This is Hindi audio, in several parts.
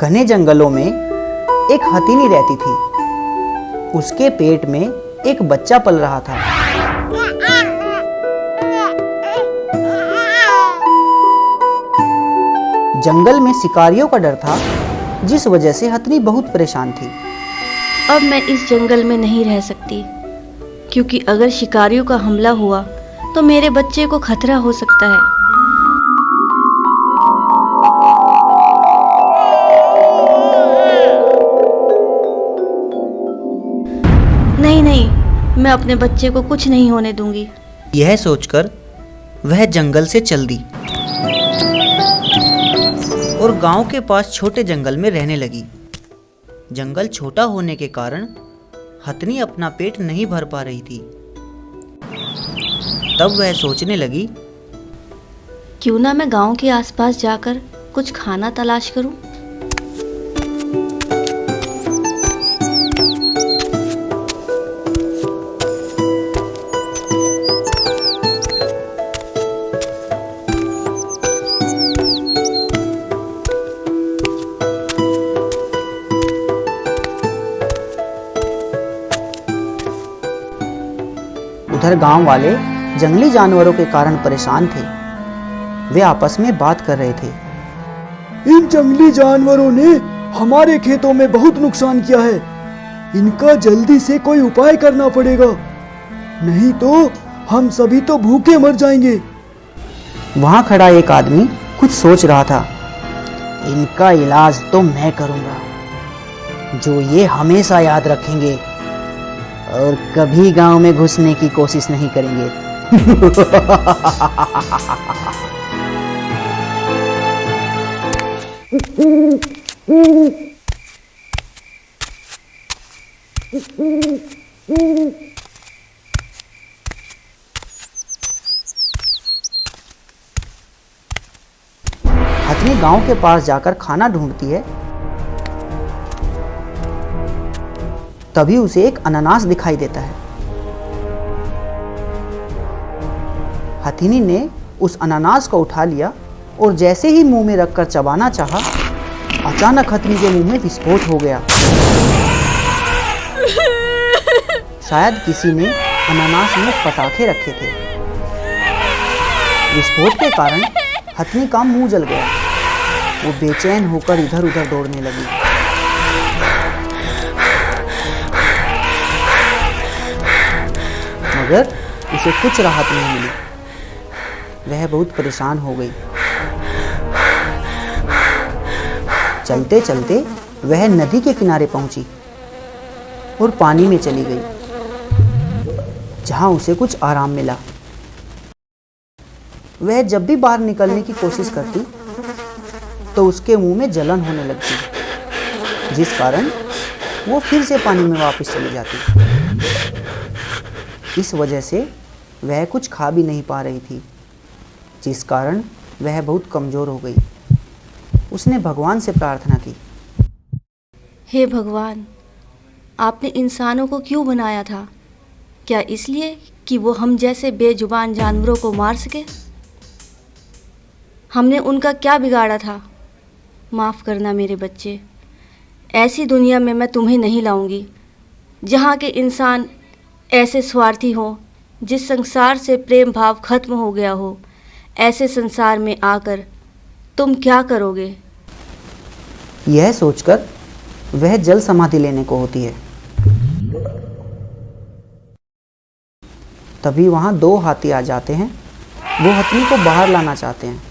घने जंगलों में एक हथिनी रहती थी। उसके पेट में एक बच्चा पल रहा था। जंगल में शिकारियों का डर था, जिस वजह से हथिनी बहुत परेशान थी। अब मैं इस जंगल में नहीं रह सकती, क्योंकि अगर शिकारियों का हमला हुआ तो मेरे बच्चे को खतरा हो सकता है। नहीं नहीं, मैं अपने बच्चे को कुछ नहीं होने दूंगी। यह सोचकर वह जंगल से चल दी और गांव के पास छोटे जंगल में रहने लगी। जंगल छोटा होने के कारण हथिनी अपना पेट नहीं भर पा रही थी। तब वह सोचने लगी, क्यों ना मैं गांव के आसपास जाकर कुछ खाना तलाश करूं। उधर गांव वाले जंगली जानवरों के कारण परेशान थे। वे आपस में बात कर रहे थे। इन जंगली जानवरों ने हमारे खेतों में बहुत नुकसान किया है। इनका जल्दी से कोई उपाय करना पड़ेगा, नहीं तो हम सभी तो भूखे मर जाएंगे। वहां खड़ा एक आदमी कुछ सोच रहा था। इनका इलाज तो मैं करूंगा, जो ये हमेशा याद रखेंगे और कभी गांव में घुसने की कोशिश नहीं करेंगे। हथिनी गांव के पास जाकर खाना ढूंढती है। तभी उसे एक अनानास दिखाई देता है। हथिनी ने उस अनानास को उठा लिया और जैसे ही मुंह में रखकर चबाना चाहा, अचानक हथिनी के मुंह में विस्फोट हो गया। शायद किसी ने अनानास में पटाखे रखे थे। विस्फोट के कारण हथिनी का मुंह जल गया। वो बेचैन होकर इधर उधर दौड़ने लगी। मगर उसे कुछ राहत नहीं मिली। वह बहुत परेशान हो गई। चलते चलते वह नदी के किनारे पहुंची और पानी में चली गई, जहां उसे कुछ आराम मिला। वह जब भी बाहर निकलने की कोशिश करती तो उसके मुंह में जलन होने लगती, जिस कारण वो फिर से पानी में वापस चली जाती। इस वजह से वह कुछ खा भी नहीं पा रही थी, जिस कारण वह बहुत कमज़ोर हो गई। उसने भगवान से प्रार्थना की, हे भगवान, आपने इंसानों को क्यों बनाया था? क्या इसलिए कि वो हम जैसे बेजुबान जानवरों को मार सके? हमने उनका क्या बिगाड़ा था? माफ़ करना मेरे बच्चे। ऐसी दुनिया में मैं तुम्हें नहीं लाऊंगी जहाँ के इंसान ऐसे स्वार्थी हों, जिस संसार से प्रेम भाव खत्म हो गया हो। ऐसे संसार में आकर तुम क्या करोगे? यह सोचकर वह जल समाधि लेने को होती है। तभी वहां दो हाथी आ जाते हैं। वो हथिनी को बाहर लाना चाहते हैं,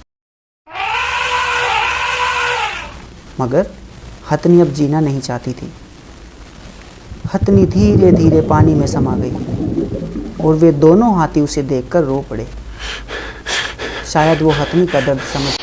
मगर हथिनी अब जीना नहीं चाहती थी। हथिनी धीरे धीरे पानी में समा गई और वे दोनों हाथी उसे देखकर रो पड़े। शायद वो हथिनी का दर्द समझ